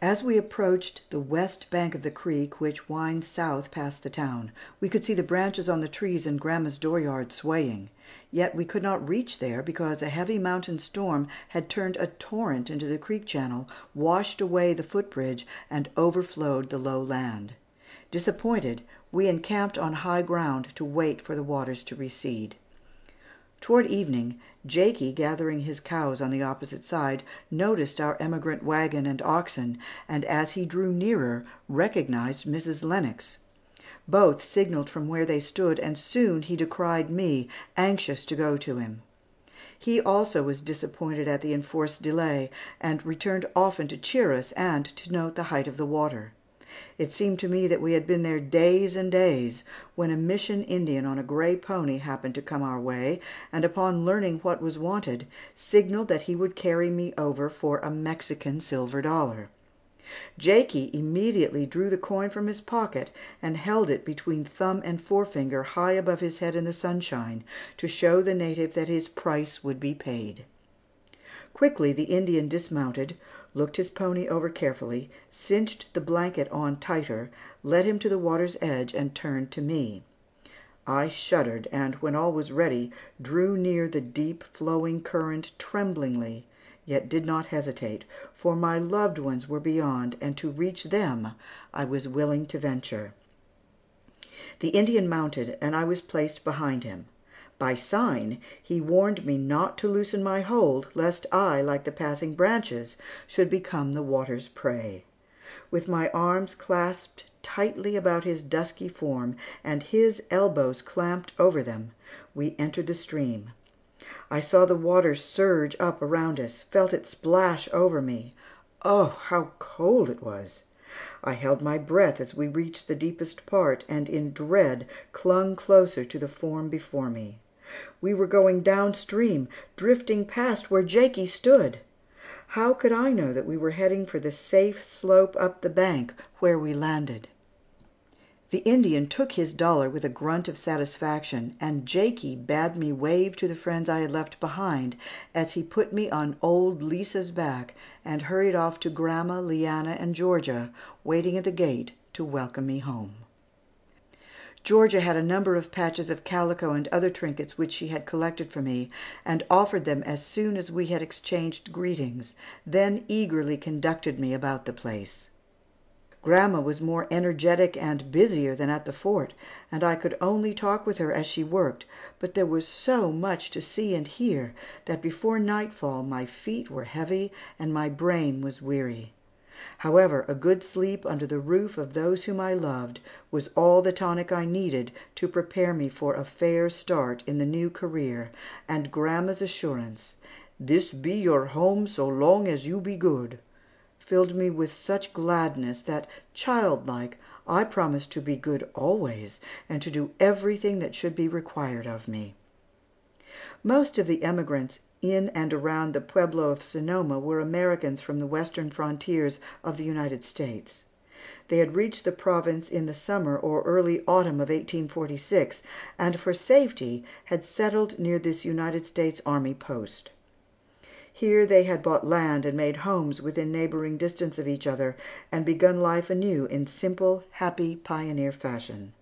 As we approached the west bank of the creek, which winds south past the town, we could see the branches on the trees in Grandma's dooryard swaying. Yet we could not reach there because a heavy mountain storm had turned a torrent into the creek channel, washed away the footbridge, and overflowed the low land. Disappointed, we encamped on high ground to wait for the waters to recede. Toward evening, Jakey, gathering his cows on the opposite side, noticed our emigrant wagon and oxen, and as he drew nearer, recognized Mrs. Lennox. Both signaled from where they stood, and soon he descried me, anxious to go to him. He also was disappointed at the enforced delay, and returned often to cheer us and to note the height of the water. It seemed to me that we had been there days and days, when a mission Indian on a gray pony happened to come our way, and upon learning what was wanted, signaled that he would carry me over for a Mexican silver dollar. Jakey immediately drew the coin from his pocket and held it between thumb and forefinger high above his head in the sunshine, to show the native that his price would be paid. Quickly the Indian dismounted, looked his pony over carefully, cinched the blanket on tighter, led him to the water's edge, and turned to me. I shuddered, and when all was ready, drew near the deep flowing current tremblingly, yet did not hesitate, for my loved ones were beyond, and to reach them I was willing to venture. The Indian mounted, and I was placed behind him. By sign, he warned me not to loosen my hold, lest I, like the passing branches, should become the water's prey. With my arms clasped tightly about his dusky form, and his elbows clamped over them, we entered the stream. I saw the water surge up around us, felt it splash over me. Oh, how cold it was! I held my breath as we reached the deepest part, and in dread clung closer to the form before me. We were going downstream, drifting past where Jakey stood. How could I know that we were heading for the safe slope up the bank where we landed? The Indian took his dollar with a grunt of satisfaction, and Jakey bade me wave to the friends I had left behind as he put me on old Lisa's back and hurried off to Grandma, Leanna, and Georgia, waiting at the gate to welcome me home. Georgia had a number of patches of calico and other trinkets which she had collected for me, and offered them as soon as we had exchanged greetings, then eagerly conducted me about the place. Grandma was more energetic and busier than at the fort, and I could only talk with her as she worked, but there was so much to see and hear that before nightfall my feet were heavy and my brain was weary. However, a good sleep under the roof of those whom I loved was all the tonic I needed to prepare me for a fair start in the new career, and Grandma's assurance, "This be your home so long as you be good," filled me with such gladness that, childlike, I promised to be good always and to do everything that should be required of me. Most of the emigrants in and around the Pueblo of Sonoma were Americans from the western frontiers of the United States. They had reached the province in the summer or early autumn of 1846, and for safety had settled near this United States Army post. Here they had bought land and made homes within neighboring distance of each other, and begun life anew in simple, happy, pioneer fashion.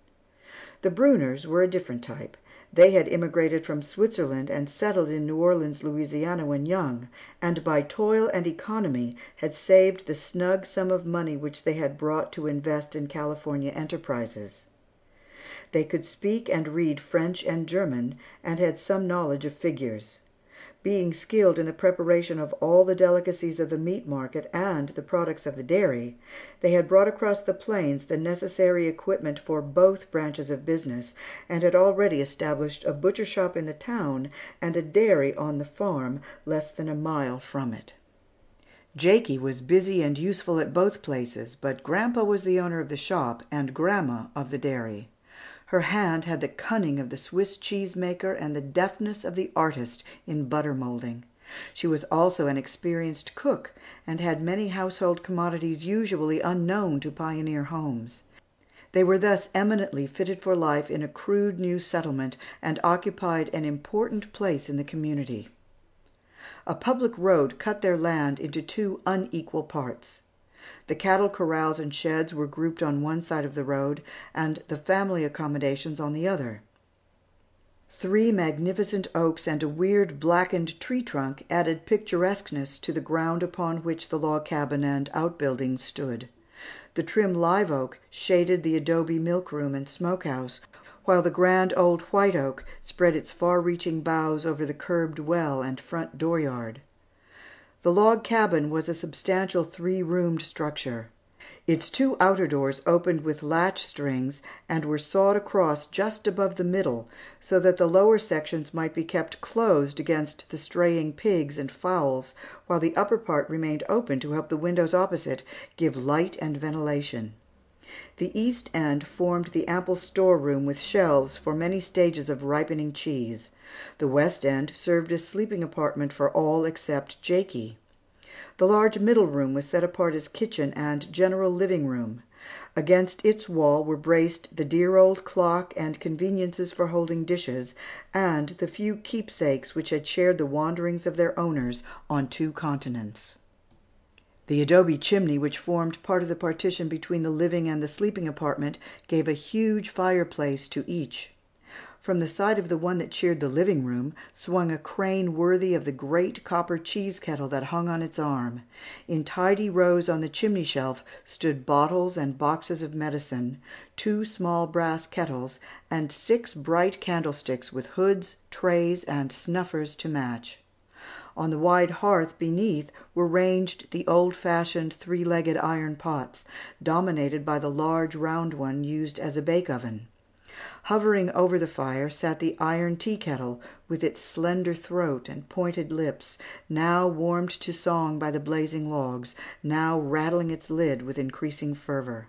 The Bruners were a different type. They had immigrated from Switzerland and settled in New Orleans, Louisiana, when young, and by toil and economy had saved the snug sum of money which they had brought to invest in California enterprises. They could speak and read French and German, and had some knowledge of figures. Being skilled in the preparation of all the delicacies of the meat market and the products of the dairy, they had brought across the plains the necessary equipment for both branches of business, and had already established a butcher shop in the town and a dairy on the farm less than a mile from it. Jakey was busy and useful at both places, but Grandpa was the owner of the shop and Grandma of the dairy. Her hand had the cunning of the Swiss cheese maker and the deftness of the artist in butter molding. She was also an experienced cook, and had many household commodities usually unknown to pioneer homes. They were thus eminently fitted for life in a crude new settlement, and occupied an important place in the community. A public road cut their land into two unequal parts. The cattle corrals and sheds were grouped on one side of the road, and the family accommodations on the other. 3 magnificent oaks and a weird blackened tree trunk added picturesqueness to the ground upon which the log cabin and outbuildings stood. The trim live oak shaded the adobe milk room and smoke house, while the grand old white oak spread its far-reaching boughs over the curbed well and front dooryard. The log cabin was a substantial 3-roomed structure. Its 2 outer doors opened with latch strings and were sawed across just above the middle, so that the lower sections might be kept closed against the straying pigs and fowls, while the upper part remained open to help the windows opposite give light and ventilation. The east end formed the ample storeroom with shelves for many stages of ripening cheese. The west end served as sleeping apartment for all except Jakey. The large middle room was set apart as kitchen and general living room. Against its wall were braced the dear old clock and conveniences for holding dishes, and the few keepsakes which had shared the wanderings of their owners on 2 continents. The adobe chimney which formed part of the partition between the living and the sleeping apartment gave a huge fireplace to each. From the side of the one that cheered the living room swung a crane worthy of the great copper cheese kettle that hung on its arm. In tidy rows on the chimney shelf stood bottles and boxes of medicine, 2 small brass kettles, and 6 bright candlesticks with hoods, trays, and snuffers to match. On the wide hearth beneath were ranged the old-fashioned 3-legged iron pots, dominated by the large round one used as a bake oven. Hovering over the fire sat the iron tea kettle, with its slender throat and pointed lips, now warmed to song by the blazing logs, now rattling its lid with increasing fervor.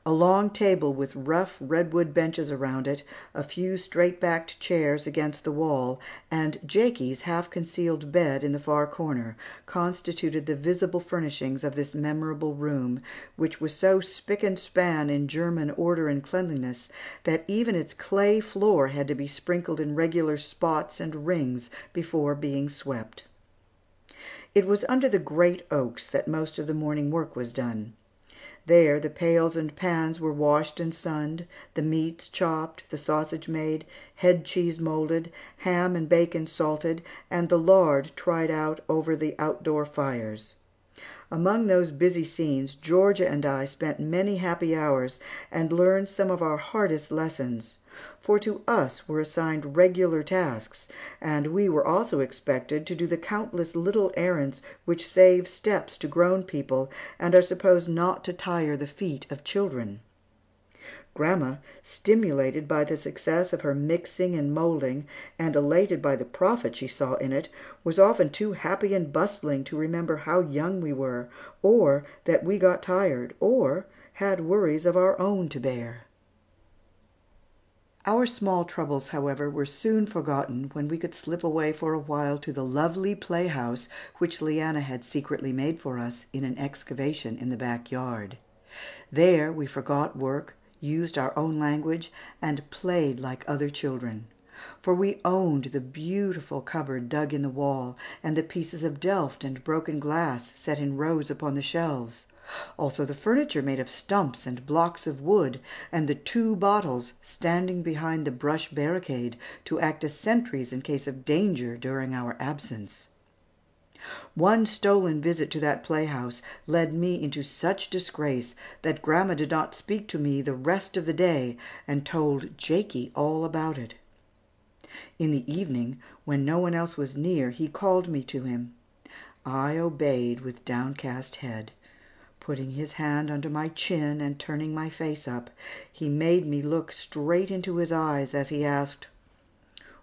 A long table with rough redwood benches around it, a few straight-backed chairs against the wall, and Jakey's half-concealed bed in the far corner, constituted the visible furnishings of this memorable room, which was so spick and span in German order and cleanliness that even its clay floor had to be sprinkled in regular spots and rings before being swept. It was under the great oaks that most of the morning work was done. There the pails and pans were washed and sunned, the meats chopped, the sausage made, head cheese molded, ham and bacon salted, and the lard tried out over the outdoor fires. Among those busy scenes, Georgia and I spent many happy hours and learned some of our hardest lessons. For to us were assigned regular tasks, and we were also expected to do the countless little errands which save steps to grown people and are supposed not to tire the feet of children. Grandma, stimulated by the success of her mixing and molding, and elated by the profit she saw in it, was often too happy and bustling to remember how young we were, or that we got tired, or had worries of our own to bear. Our small troubles, however, were soon forgotten when we could slip away for a while to the lovely playhouse which Leanna had secretly made for us in an excavation in the backyard. There we forgot work, used our own language, and played like other children. For we owned the beautiful cupboard dug in the wall, and the pieces of delft and broken glass set in rows upon the shelves. Also the furniture made of stumps and blocks of wood, and the 2 bottles standing behind the brush barricade to act as sentries in case of danger during our absence. One stolen visit to that playhouse led me into such disgrace that Grandma did not speak to me the rest of the day, and told Jakey all about it. In the evening, when no one else was near, he called me to him. I obeyed with downcast head. Putting his hand under my chin and turning my face up, he made me look straight into his eyes as he asked,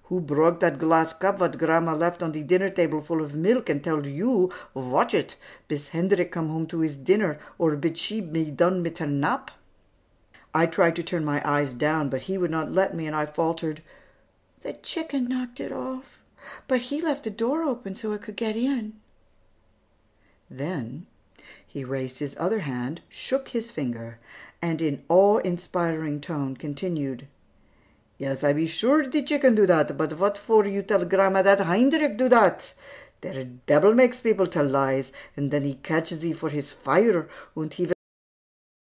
"Who broke that glass cup what Grandma left on the dinner table full of milk and told you watch it bis Hendrik come home to his dinner or bis she be done mit her nap?" I tried to turn my eyes down, but he would not let me, and I faltered, "The chicken knocked it off, but he left the door open so it could get in." Then he raised his other hand, shook his finger, and in awe-inspiring tone continued, "Yes, I be sure the chicken do that, but what for you tell Grandma that Heinrich do that? Der Devil makes people tell lies, and then he catches thee for his fire, und he